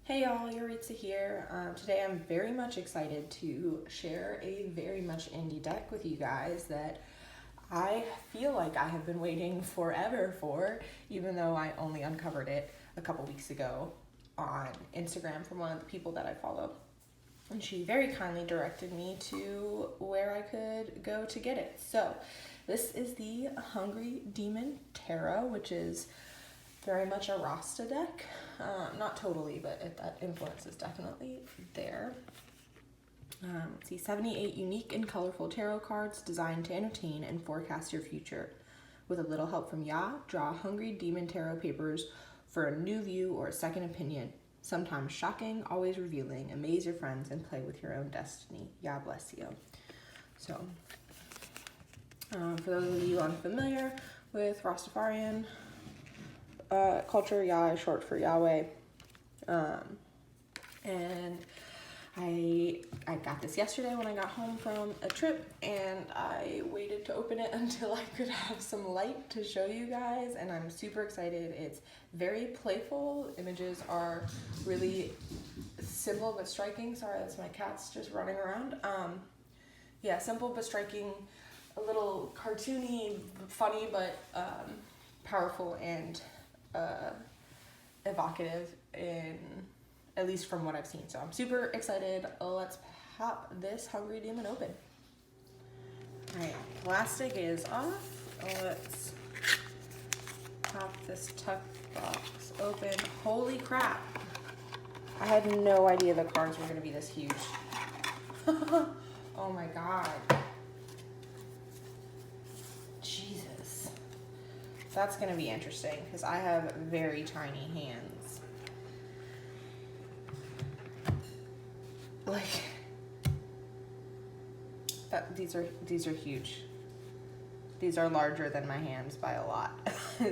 Hey y'all, Yuritsa here. Today I'm very much excited to share a very much indie deck with you guys that I feel like I have been waiting forever for, even though I only uncovered it a couple weeks ago on Instagram from one of the people that I follow. And she very kindly directed me to where I could go to get it. So this is the Hungry Demon Tarot, which is very much a Rasta deck. Not totally, but that influence is definitely there. Let's see, 78 unique and colorful tarot cards designed to entertain and forecast your future. With a little help from Yah, draw Hungry Demon Tarot papers for a new view or a second opinion. Sometimes shocking, always revealing. Amaze your friends and play with your own destiny. Yah bless you. So, for those of you unfamiliar with Rastafarian culture, Yah is short for Yahweh. And I got this yesterday when I got home from a trip, and I waited to open it until I could have some light to show you guys, and I'm super excited. It's very playful. Images are really simple but striking. Sorry, that's my cat's just running around. Yeah, simple but striking, a little cartoony, funny, but powerful and evocative, in at least from what I've seen. So I'm super excited. Let's pop this Hungry Demon open. Alright, plastic is off. Let's pop this tuck box open. Holy crap. I had no idea the cards were going to be this huge. Oh my god. Jesus. That's going to be interesting because I have very tiny hands. Like, these are huge. These are larger than my hands by a lot.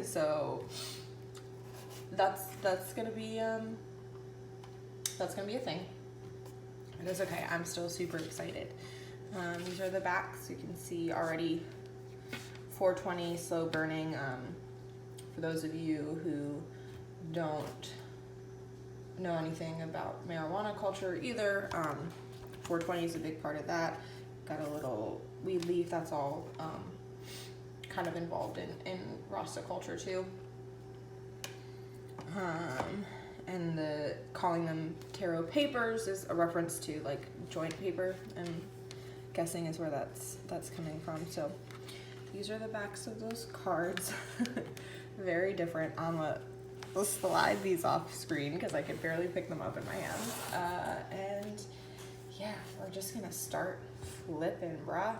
So that's gonna be a thing. And it's okay. I'm still super excited. These are the backs. You can see already 420 slow burning. For those of you who don't know anything about marijuana culture either, 420 is a big part of that. Got a little weed leaf, that's all kind of involved in Rasta culture too. And the calling them tarot papers is a reference to like joint paper, and guessing is where that's coming from. So these are the backs of those cards. Very different. I'll slide these off screen because I could barely pick them up in my hands. And yeah, we're just gonna start flipping, bruh.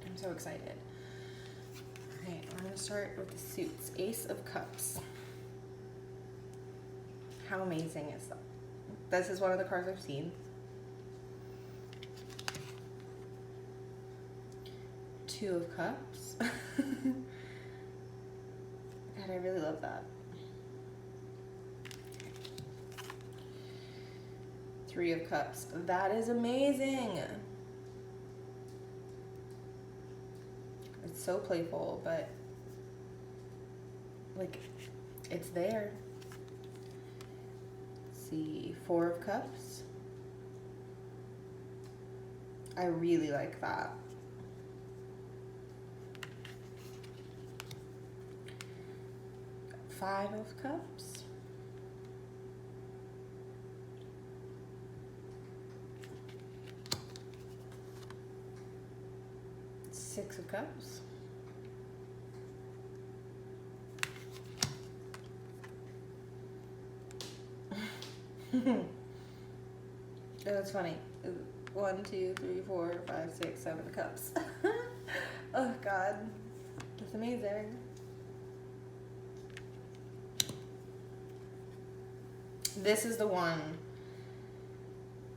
I'm so excited. All right, I'm gonna start with the suits. Ace of Cups. How amazing is that? This is one of the cards I've seen. Two of Cups. God, I really love that. Three of Cups. That is amazing. It's so playful, but like, it's there. Let's see, Four of Cups. I really like that. Five of Cups. Six of Cups. That's funny. 1, 2, 3, 4, 5, 6, 7 cups. Oh god. That's amazing. This is the one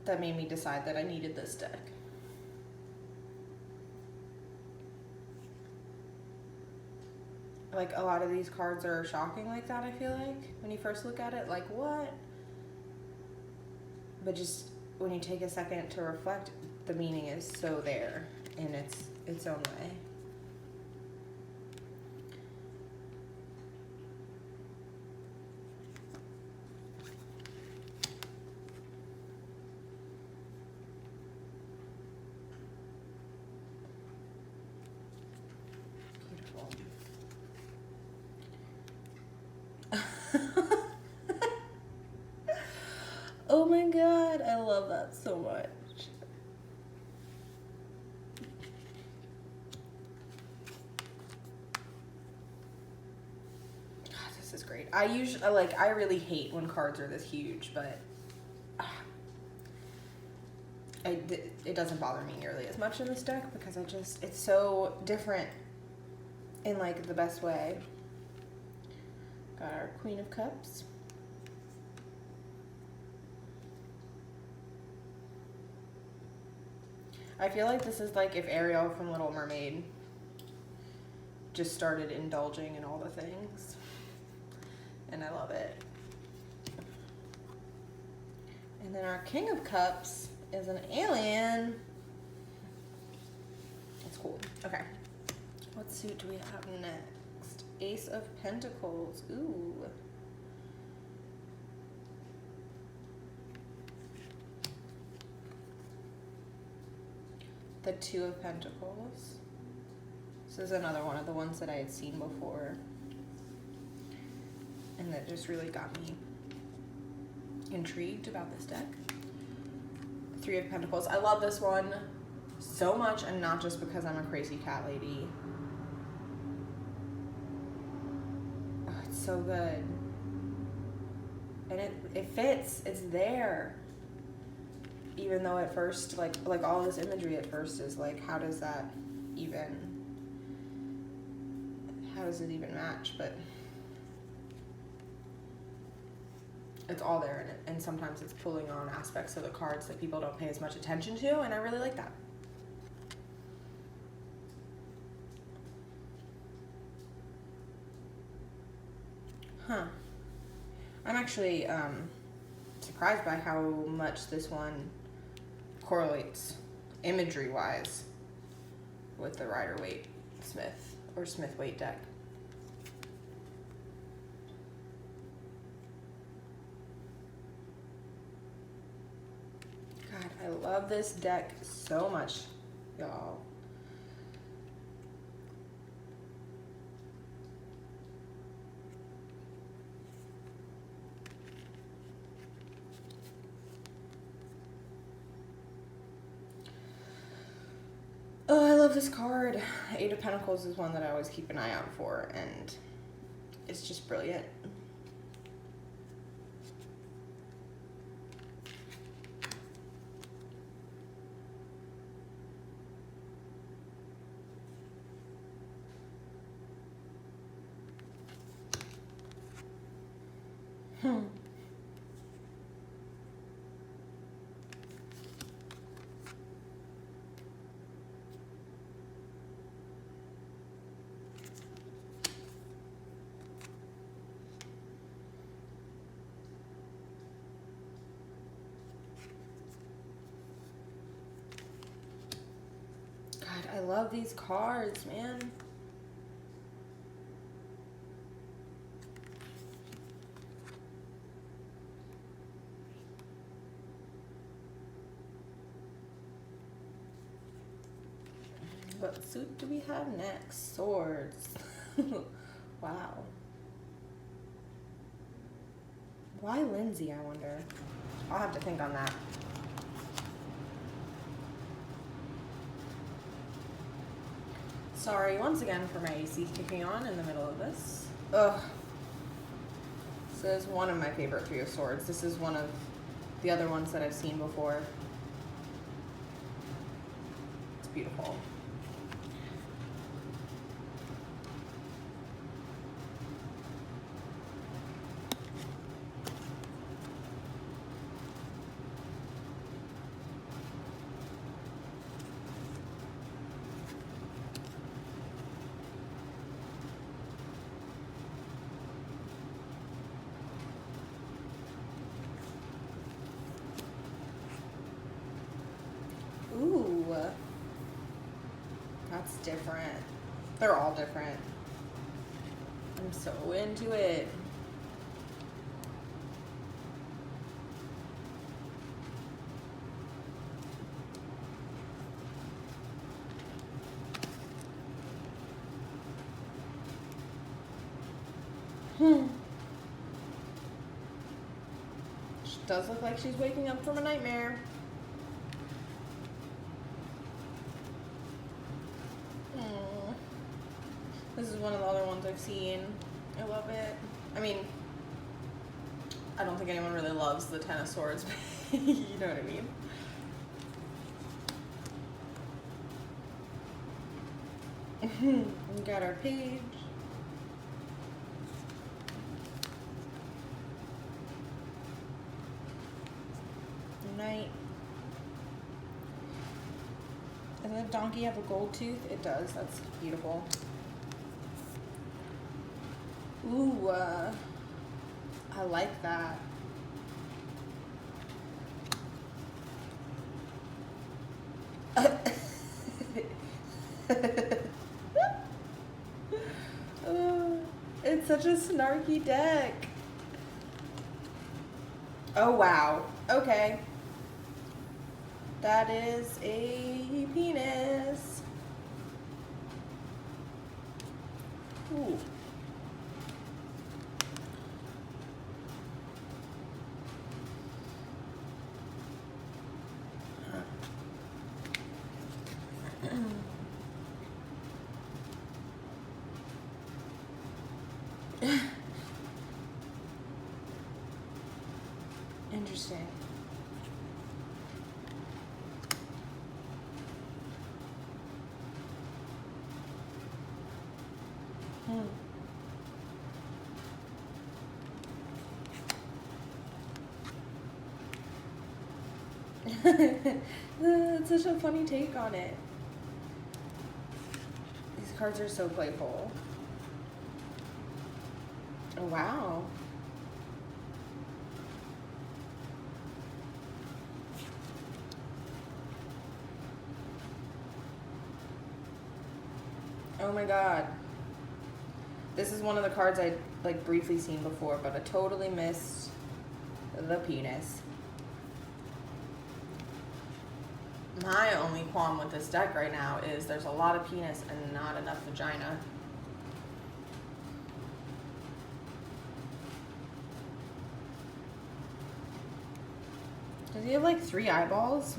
that made me decide that I needed this deck. Like, a lot of these cards are shocking like that, I feel like. When you first look at it, like, what? But just when you take a second to reflect, the meaning is so there in its own way. Oh my god, I love that so much. God, this is great. I really hate when cards are this huge, but it doesn't bother me nearly as much in this deck because it's so different in like the best way. Got our Queen of Cups. I feel like this is like if Ariel from Little Mermaid just started indulging in all the things. And I love it. And then our King of Cups is an alien. That's cool. Okay. What suit do we have next? Ace of Pentacles. Ooh. The Two of Pentacles. This is another one of the ones that I had seen before. And that just really got me intrigued about this deck. Three of Pentacles. I love this one so much, and not just because I'm a crazy cat lady. Oh, it's so good. And it fits. It's there. Even though at first, like all this imagery at first is like, how does it even match? But it's all there in it, and sometimes it's pulling on aspects of the cards that people don't pay as much attention to, and I really like that. Huh. I'm actually surprised by how much this one correlates imagery-wise with the Rider-Waite Smith or Smith-Waite deck. God, I love this deck so much, y'all. Oh, I love this card. Eight of Pentacles is one that I always keep an eye out for, and it's just brilliant. I love these cards, man. What suit do we have next? Swords. Wow. Why Lindsay, I wonder? I'll have to think on that. Sorry once again for my AC kicking on in the middle of this. Ugh. This is one of my favorite Three of Swords. This is one of the other ones that I've seen before. It's beautiful. Ooh, that's different. They're all different. I'm so into it. Does look like she's waking up from a nightmare. This is one of the other ones I've seen. I love it. I mean, I don't think anyone really loves the Ten of Swords, but you know what I mean. We got our page. Knight. Does the donkey have a gold tooth? It does. That's beautiful. Ooh, I like that. It's such a snarky deck. Oh, wow. Okay. That is a penis. Ooh. Interesting. It's such a funny take on it. These cards are so playful. Oh, wow. Oh my god. This is one of the cards I'd like briefly seen before, but I totally missed the penis. My only qualm with this deck right now is there's a lot of penis and not enough vagina. Does he have like 3 eyeballs?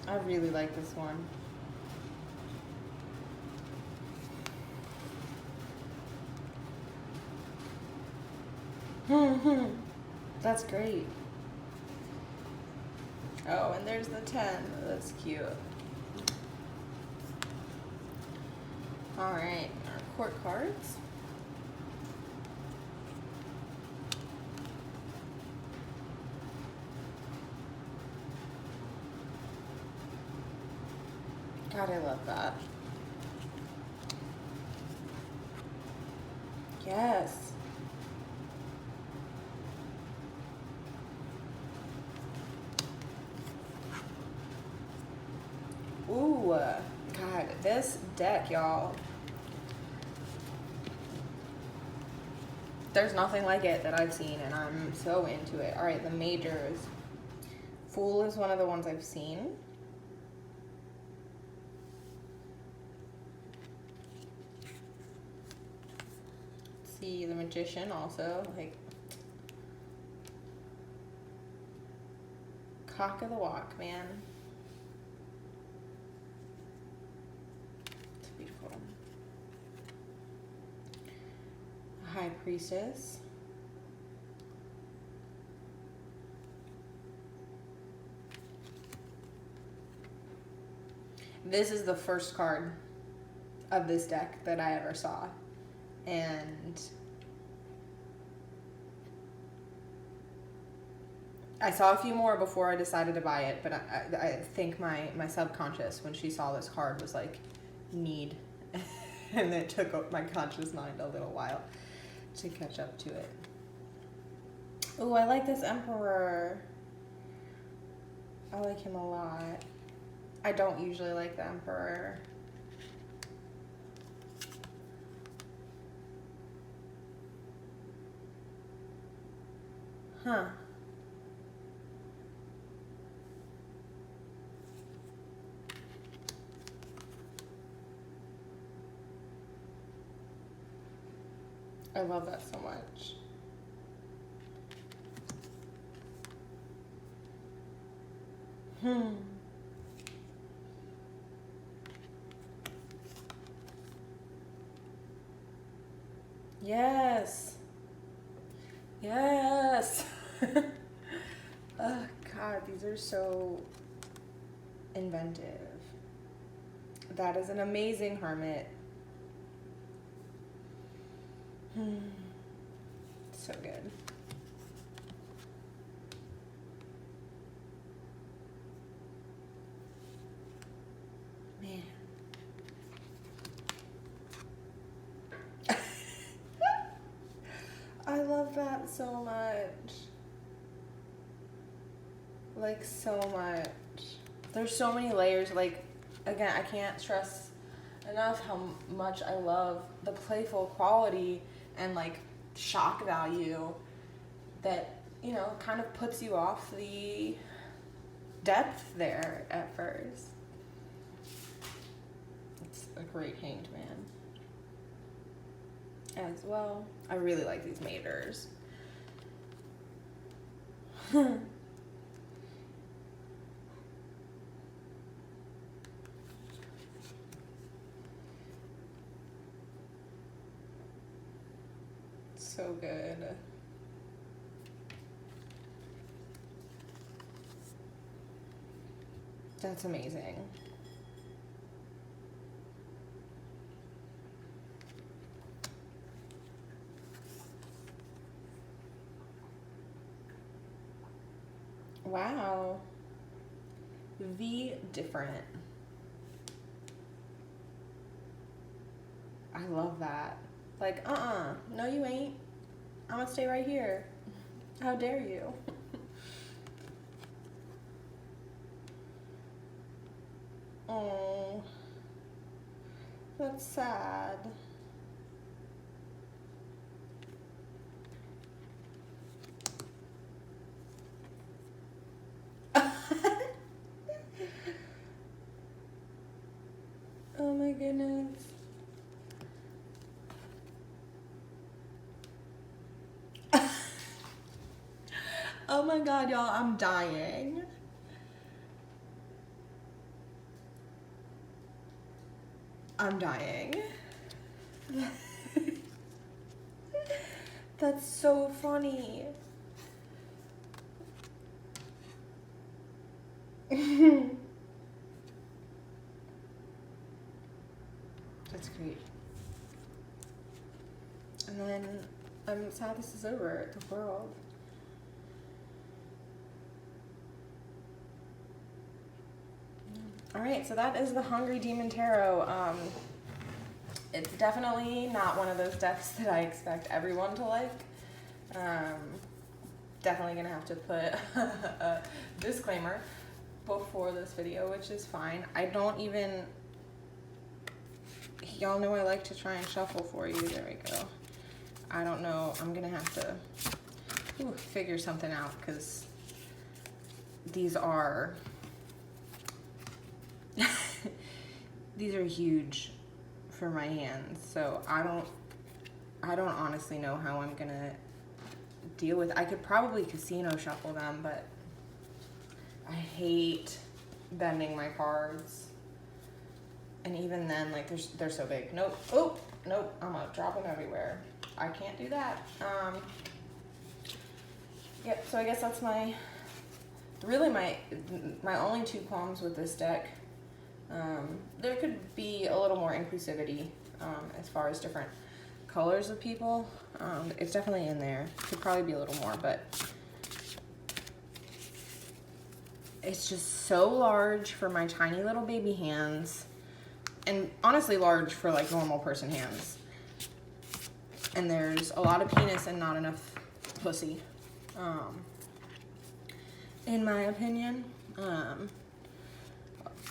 I really like this one. That's great. Oh, and there's the 10. That's cute. All right, our court cards. God, I love that. Yes. Ooh, God, this deck, y'all. There's nothing like it that I've seen, and I'm so into it. All right, the majors. Fool is one of the ones I've seen. See the Magician also, like cock of the walk, man. It's beautiful. High Priestess. This is the first card of this deck that I ever saw. And I saw a few more before I decided to buy it, but I think my subconscious, when she saw this card, was like, need. And it took up my conscious mind a little while to catch up to it. Oh, I like this Emperor. I like him a lot. I don't usually like the Emperor. Huh. I love that so much. Yes. Yes. Oh God, these are so inventive. That is an amazing hermit. So good. Man. I love that so much. Like, so much. There's so many layers. Like, again, I can't stress enough how much I love the playful quality and, like, shock value that, you know, kind of puts you off the depth there at first. It's a great hanged man as well. I really like these maters. So good. That's amazing. Wow. The different. I love that. Like, no you ain't. I'm gonna stay right here. How dare you? Oh, that's sad. Oh my goodness. Oh my God, y'all, I'm dying. I'm dying. That's so funny. That's great. And then I'm sad this is over, the world. All right, so that is the Hungry Demon Tarot. It's definitely not one of those decks that I expect everyone to like. Definitely gonna have to put a disclaimer before this video, which is fine. I don't even, y'all know I like to try and shuffle for you. There we go. I don't know, I'm gonna have to figure something out because these are these are huge for my hands, so I don't honestly know how I'm gonna deal with. I could probably casino shuffle them, but I hate bending my cards, and even then, like, they're so big. Nope. Oh nope, I'm gonna drop them everywhere. I can't do that. Yep. So I guess that's my only two qualms with this deck. There could be a little more inclusivity as far as different colors of people. It's definitely in there. Could probably be a little more, but it's just so large for my tiny little baby hands, and honestly large for like normal person hands. And there's a lot of penis and not enough pussy, in my opinion.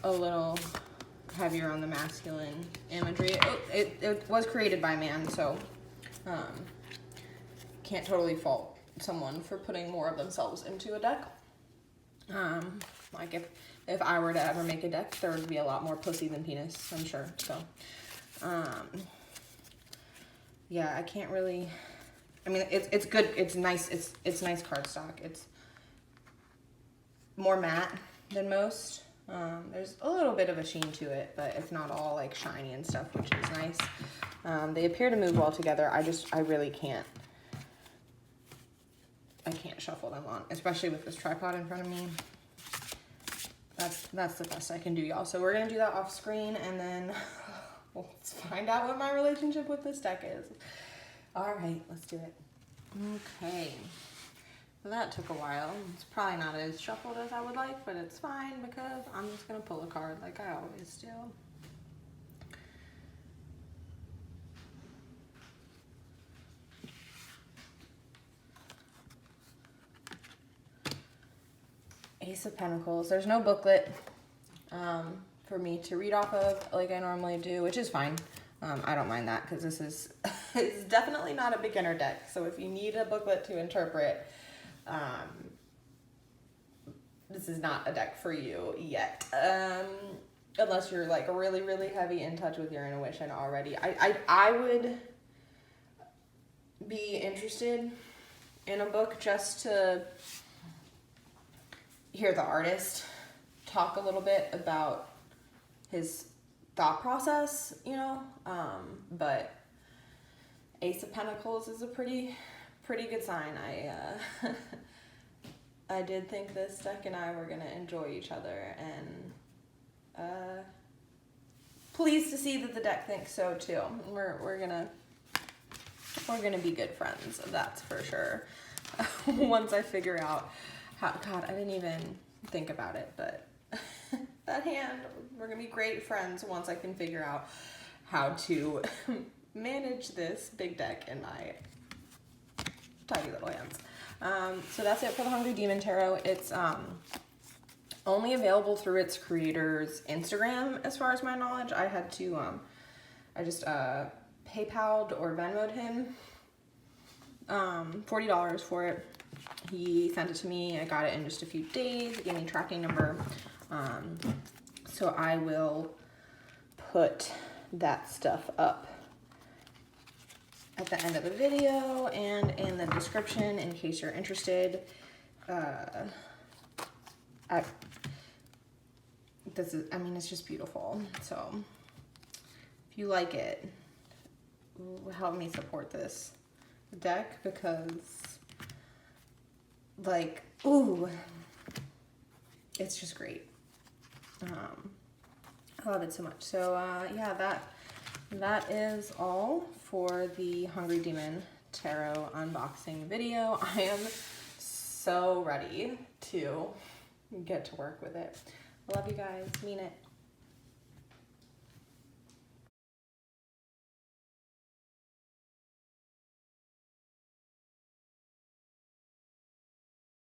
A little heavier on the masculine imagery. It was created by man, so can't totally fault someone for putting more of themselves into a deck. Like if I were to ever make a deck, there would be a lot more pussy than penis, I'm sure. So yeah, I can't really, I mean, it's good, it's nice, it's nice cardstock. It's more matte than most. There's a little bit of a sheen to it, but it's not all like shiny and stuff, which is nice. They appear to move well together. I really can't. I can't shuffle them on, especially with this tripod in front of me. That's the best I can do, y'all. So we're gonna do that off screen, and then let's find out what my relationship with this deck is. All right, let's do it. Okay. Well, that took a while. It's probably not as shuffled as I would like, but it's fine because I'm just gonna pull a card like I always do. Ace of Pentacles. There's no booklet for me to read off of like I normally do, which is fine. I don't mind that because this is it's definitely not a beginner deck. So if you need a booklet to interpret, this is not a deck for you yet. Unless you're like really, really heavy in touch with your intuition already. I would be interested in a book just to hear the artist talk a little bit about his thought process, you know, but Ace of Pentacles is a pretty good sign. I did think this deck and I were gonna enjoy each other, and pleased to see that the deck thinks so too. We're gonna be good friends, that's for sure. Once I figure out how, God, I didn't even think about it, but that hand, we're gonna be great friends once I can figure out how to manage this big deck in my tiny little hands. So that's it for the Hungry Demon Tarot. It's only available through its creator's Instagram, as far as my knowledge. I had to, I just PayPal'd or Venmo'd him $40 for it. He sent it to me. I got it in just a few days. He gave me a tracking number. So I will put that stuff up at the end of the video and in the description in case you're interested. I mean, it's just beautiful. So if you like it, help me support this deck because, like, ooh, it's just great. I love it so much. So yeah, that is all for the Hungry Demon Tarot unboxing video. I am so ready to get to work with it. I love you guys. Mean it.